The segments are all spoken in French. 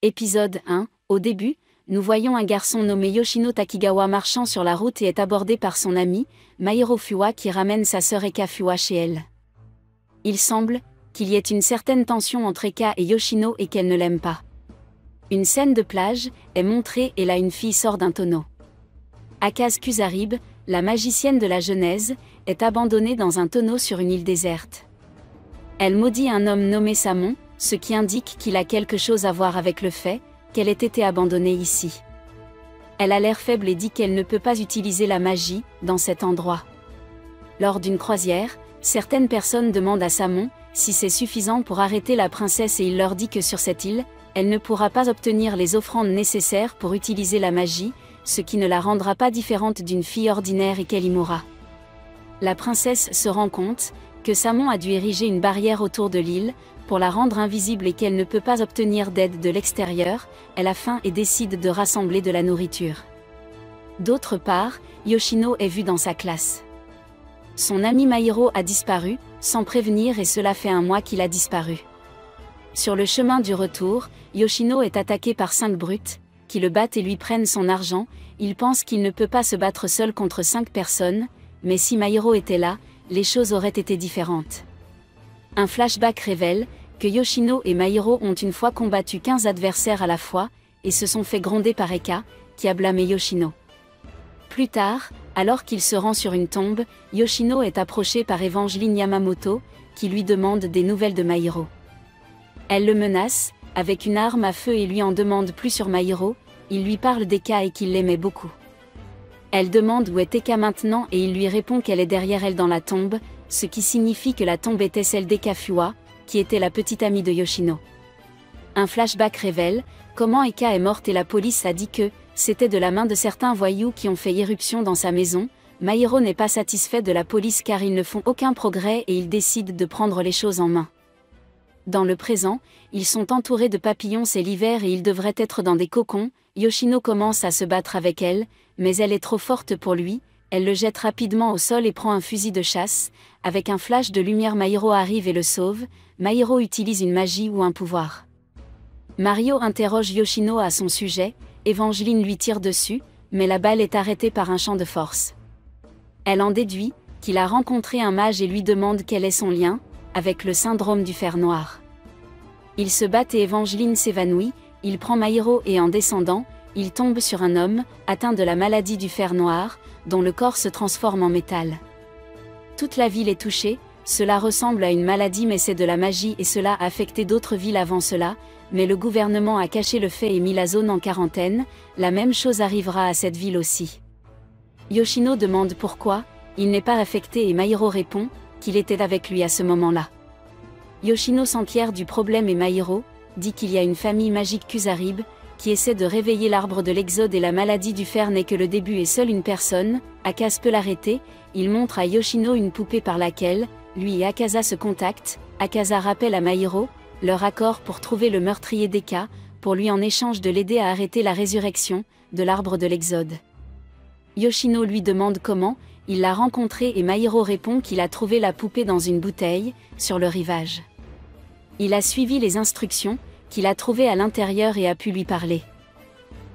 Épisode 1. Au début, nous voyons un garçon nommé Yoshino Takigawa marchant sur la route et est abordé par son ami, Mairo Fuwa qui ramène sa sœur Eka Fuwa chez elle. Il semble qu'il y ait une certaine tension entre Eka et Yoshino et qu'elle ne l'aime pas. Une scène de plage est montrée et là une fille sort d'un tonneau. Akaze Kusarib, la magicienne de la Genèse, est abandonnée dans un tonneau sur une île déserte. Elle maudit un homme nommé Samon, ce qui indique qu'il a quelque chose à voir avec le fait qu'elle ait été abandonnée ici. Elle a l'air faible et dit qu'elle ne peut pas utiliser la magie dans cet endroit. Lors d'une croisière, certaines personnes demandent à Samon si c'est suffisant pour arrêter la princesse et il leur dit que sur cette île, elle ne pourra pas obtenir les offrandes nécessaires pour utiliser la magie, ce qui ne la rendra pas différente d'une fille ordinaire et qu'elle y mourra. La princesse se rend compte que Samon a dû ériger une barrière autour de l'île, pour la rendre invisible et qu'elle ne peut pas obtenir d'aide de l'extérieur, elle a faim et décide de rassembler de la nourriture. D'autre part, Yoshino est vu dans sa classe. Son ami Mairo a disparu, sans prévenir et cela fait un mois qu'il a disparu. Sur le chemin du retour, Yoshino est attaqué par 5 brutes, qui le battent et lui prennent son argent. Il pense qu'il ne peut pas se battre seul contre 5 personnes, mais si Mairo était là, les choses auraient été différentes. Un flashback révèle que Yoshino et Mairo ont une fois combattu 15 adversaires à la fois, et se sont fait gronder par Eka, qui a blâmé Yoshino. Plus tard, alors qu'il se rend sur une tombe, Yoshino est approché par Evangeline Yamamoto, qui lui demande des nouvelles de Mairo. Elle le menace, avec une arme à feu et lui en demande plus sur Mairo, il lui parle d'Eka et qu'il l'aimait beaucoup. Elle demande où est Eka maintenant et il lui répond qu'elle est derrière elle dans la tombe, ce qui signifie que la tombe était celle d'Eka Fuwa, qui était la petite amie de Yoshino. Un flashback révèle comment Eka est morte et la police a dit que c'était de la main de certains voyous qui ont fait irruption dans sa maison. Mairo n'est pas satisfait de la police car ils ne font aucun progrès et il décide de prendre les choses en main. Dans le présent, ils sont entourés de papillons, c'est l'hiver et ils devraient être dans des cocons. Yoshino commence à se battre avec elle, mais elle est trop forte pour lui. Elle le jette rapidement au sol et prend un fusil de chasse. Avec un flash de lumière, Mairo arrive et le sauve. Mairo utilise une magie ou un pouvoir. Mario interroge Yoshino à son sujet. Evangeline lui tire dessus, mais la balle est arrêtée par un champ de force. Elle en déduit qu'il a rencontré un mage et lui demande quel est son lien avec le syndrome du fer noir. Ils se battent et Evangeline s'évanouit. Il prend Mairo et en descendant, il tombe sur un homme atteint de la maladie du fer noir, dont le corps se transforme en métal. Toute la ville est touchée, cela ressemble à une maladie mais c'est de la magie et cela a affecté d'autres villes avant cela, mais le gouvernement a caché le fait et mis la zone en quarantaine, la même chose arrivera à cette ville aussi. Yoshino demande pourquoi il n'est pas affecté et Mairo répond qu'il était avec lui à ce moment-là. Yoshino s'enquiert du problème et Mairo dit qu'il y a une famille magique Kusarib, qui essaie de réveiller l'arbre de l'exode et la maladie du fer n'est que le début et seule une personne, Akaze peut l'arrêter. Il montre à Yoshino une poupée par laquelle, lui et Akaza se contactent. Akaza rappelle à Mairo leur accord pour trouver le meurtrier d'Eka, pour lui en échange de l'aider à arrêter la résurrection de l'arbre de l'exode. Yoshino lui demande comment il l'a rencontré et Mairo répond qu'il a trouvé la poupée dans une bouteille, sur le rivage. Il a suivi les instructions qu'il a trouvées à l'intérieur et a pu lui parler.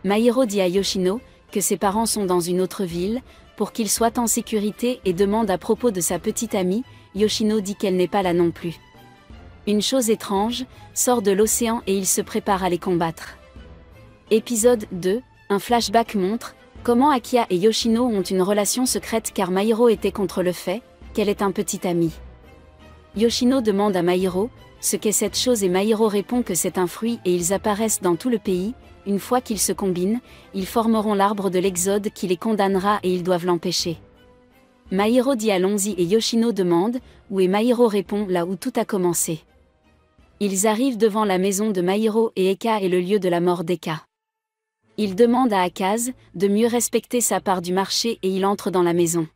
Mairo dit à Yoshino que ses parents sont dans une autre ville, pour qu'il soit en sécurité et demande à propos de sa petite amie. Yoshino dit qu'elle n'est pas là non plus. Une chose étrange sort de l'océan et il se prépare à les combattre. Épisode 2, un flashback montre comment Akia et Yoshino ont une relation secrète car Mairo était contre le fait qu'elle est un petit ami. Yoshino demande à Mairo ce qu'est cette chose et Mairo répond que c'est un fruit et ils apparaissent dans tout le pays. Une fois qu'ils se combinent, ils formeront l'arbre de l'exode qui les condamnera et ils doivent l'empêcher. Mairo dit allons-y et Yoshino demande où est Mairo répond là où tout a commencé. Ils arrivent devant la maison de Mairo et Eka est le lieu de la mort d'Eka. Il demande à Akaze de mieux respecter sa part du marché et il entre dans la maison.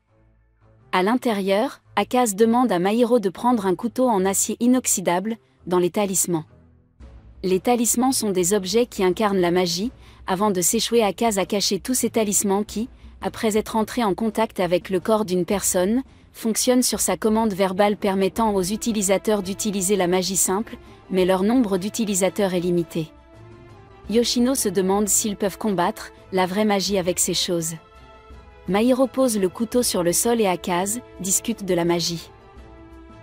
À l'intérieur, Akaze demande à Mairo de prendre un couteau en acier inoxydable, dans les talismans. Les talismans sont des objets qui incarnent la magie. Avant de s'échouer, Akaze a caché tous ces talismans qui, après être entrés en contact avec le corps d'une personne, fonctionnent sur sa commande verbale permettant aux utilisateurs d'utiliser la magie simple, mais leur nombre d'utilisateurs est limité. Yoshino se demande s'ils peuvent combattre la vraie magie avec ces choses. Mairo pose le couteau sur le sol et Akaze discute de la magie.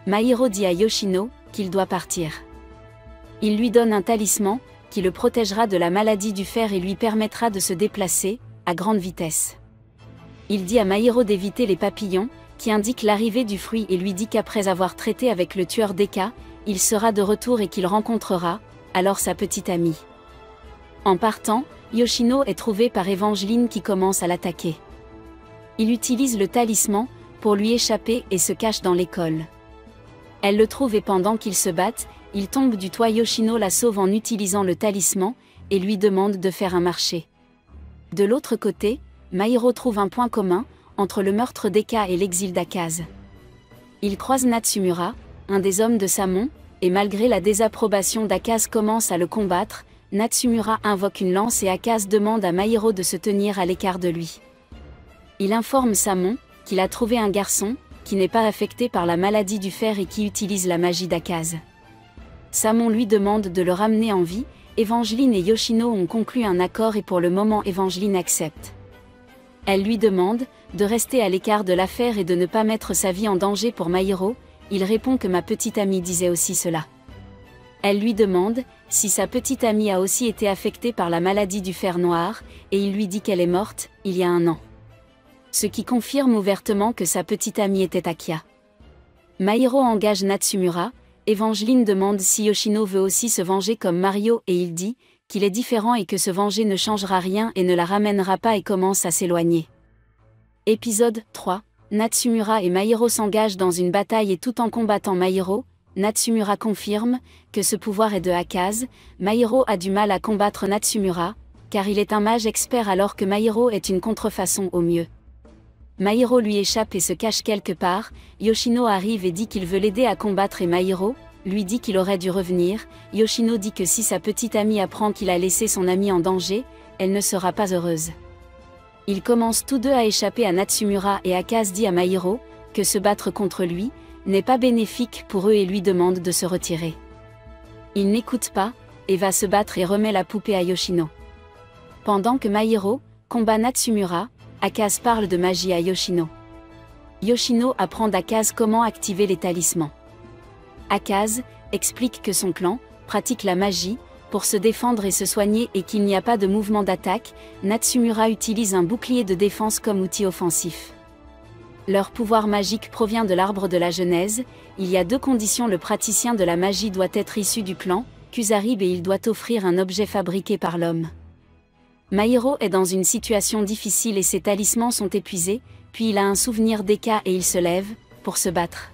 Mairo dit à Yoshino qu'il doit partir. Il lui donne un talisman qui le protégera de la maladie du fer et lui permettra de se déplacer à grande vitesse. Il dit à Mairo d'éviter les papillons, qui indiquent l'arrivée du fruit, et lui dit qu'après avoir traité avec le tueur Deka, il sera de retour et qu'il rencontrera alors sa petite amie. En partant, Yoshino est trouvé par Evangeline qui commence à l'attaquer. Il utilise le talisman pour lui échapper et se cache dans l'école. Elle le trouve et pendant qu'ils se battent, il tombe du toit. Yoshino la sauve en utilisant le talisman et lui demande de faire un marché. De l'autre côté, Mairo trouve un point commun entre le meurtre d'Eka et l'exil d'Akaze. Il croise Natsumura, un des hommes de Samon, et malgré la désapprobation d'Akaze commence à le combattre. Natsumura invoque une lance et Akaze demande à Mairo de se tenir à l'écart de lui. Il informe Samon qu'il a trouvé un garçon qui n'est pas affecté par la maladie du fer et qui utilise la magie d'Akaze. Samon lui demande de le ramener en vie. Evangeline et Yoshino ont conclu un accord et pour le moment Evangeline accepte. Elle lui demande de rester à l'écart de l'affaire et de ne pas mettre sa vie en danger pour Mairo. Il répond que ma petite amie disait aussi cela. Elle lui demande si sa petite amie a aussi été affectée par la maladie du fer noir, et il lui dit qu'elle est morte il y a 1 an. Ce qui confirme ouvertement que sa petite amie était Akia. Mairo engage Natsumura. Evangeline demande si Yoshino veut aussi se venger comme Mario et il dit qu'il est différent et que se venger ne changera rien et ne la ramènera pas et commence à s'éloigner. Épisode 3. Natsumura et Mairo s'engagent dans une bataille et tout en combattant Mairo, Natsumura confirme que ce pouvoir est de Akaze. Mairo a du mal à combattre Natsumura, car il est un mage expert alors que Mairo est une contrefaçon au mieux. Mairo lui échappe et se cache quelque part. Yoshino arrive et dit qu'il veut l'aider à combattre et Mairo lui dit qu'il aurait dû revenir. Yoshino dit que si sa petite amie apprend qu'il a laissé son amie en danger, elle ne sera pas heureuse. Ils commencent tous deux à échapper à Natsumura et Akaze dit à Mairo que se battre contre lui n'est pas bénéfique pour eux et lui demande de se retirer. Il n'écoute pas et va se battre et remet la poupée à Yoshino. Pendant que Mairo combat Natsumura, Akaze parle de magie à Yoshino. Yoshino apprend d'Akaze comment activer les talismans. Akaze explique que son clan pratique la magie pour se défendre et se soigner et qu'il n'y a pas de mouvement d'attaque. Natsumura utilise un bouclier de défense comme outil offensif. Leur pouvoir magique provient de l'arbre de la Genèse. Il y a 2 conditions: le praticien de la magie doit être issu du clan Kusarib et il doit offrir un objet fabriqué par l'homme. Mairo est dans une situation difficile et ses talismans sont épuisés, puis il a un souvenir d'Eka et il se lève pour se battre.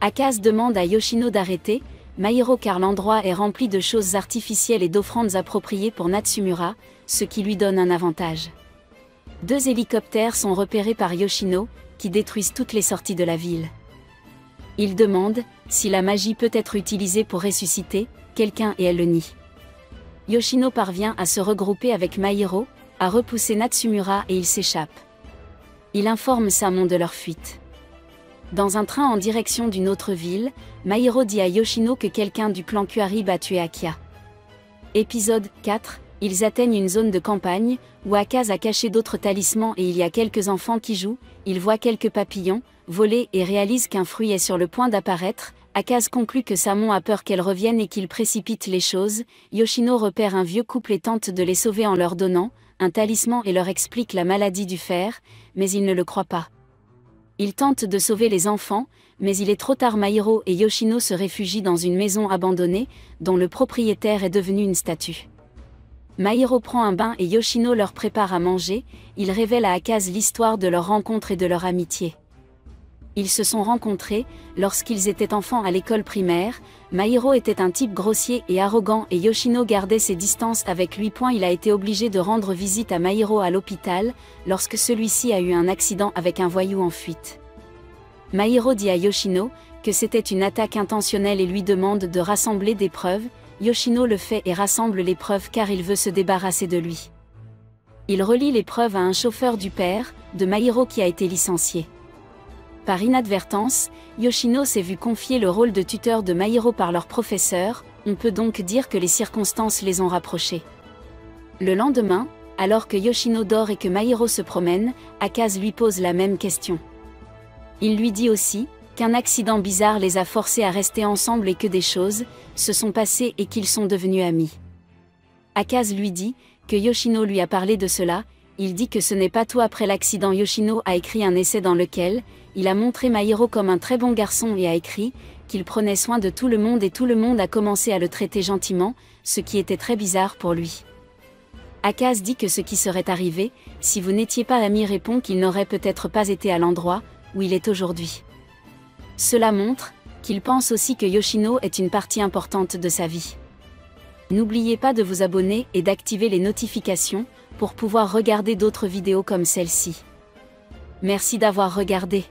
Akaze demande à Yoshino d'arrêter Mairo car l'endroit est rempli de choses artificielles et d'offrandes appropriées pour Natsumura, ce qui lui donne un avantage. 2 hélicoptères sont repérés par Yoshino, qui détruisent toutes les sorties de la ville. Il demande si la magie peut être utilisée pour ressusciter quelqu'un et elle le nie. Yoshino parvient à se regrouper avec Mairo, à repousser Natsumura et il s'échappe. Il informe Samon de leur fuite. Dans un train en direction d'une autre ville, Mairo dit à Yoshino que quelqu'un du clan Kuarib a tué Akia. Épisode 4. Ils atteignent une zone de campagne, où Akaze a caché d'autres talismans et il y a quelques enfants qui jouent. Ils voient quelques papillons voler et réalisent qu'un fruit est sur le point d'apparaître. Akaze conclut que Samon a peur qu'elle revienne et qu'il précipite les choses. Yoshino repère un vieux couple et tente de les sauver en leur donnant un talisman et leur explique la maladie du fer, mais ils ne le croient pas. Il tente de sauver les enfants, mais il est trop tard. Mairo et Yoshino se réfugient dans une maison abandonnée, dont le propriétaire est devenu une statue. Mairo prend un bain et Yoshino leur prépare à manger. Il révèle à Akaze l'histoire de leur rencontre et de leur amitié. Ils se sont rencontrés lorsqu'ils étaient enfants à l'école primaire. Mairo était un type grossier et arrogant et Yoshino gardait ses distances avec lui. Il a été obligé de rendre visite à Mairo à l'hôpital lorsque celui-ci a eu un accident avec un voyou en fuite. Mairo dit à Yoshino que c'était une attaque intentionnelle et lui demande de rassembler des preuves. Yoshino le fait et rassemble les preuves car il veut se débarrasser de lui. Il relie les preuves à un chauffeur du père de Mairo qui a été licencié. Par inadvertance, Yoshino s'est vu confier le rôle de tuteur de Mairo par leur professeur. On peut donc dire que les circonstances les ont rapprochés. Le lendemain, alors que Yoshino dort et que Mairo se promène, Akaze lui pose la même question. Il lui dit aussi qu'un accident bizarre les a forcés à rester ensemble et que des choses se sont passées et qu'ils sont devenus amis. Akaze lui dit que Yoshino lui a parlé de cela. Il dit que ce n'est pas tout. Après l'accident, Yoshino a écrit un essai dans lequel il a montré Mairo comme un très bon garçon et a écrit qu'il prenait soin de tout le monde et tout le monde a commencé à le traiter gentiment, ce qui était très bizarre pour lui. Akaze dit que ce qui serait arrivé, si vous n'étiez pas amis, répond qu'il n'aurait peut-être pas été à l'endroit où il est aujourd'hui. Cela montre qu'il pense aussi que Yoshino est une partie importante de sa vie. N'oubliez pas de vous abonner et d'activer les notifications pour pouvoir regarder d'autres vidéos comme celle-ci. Merci d'avoir regardé.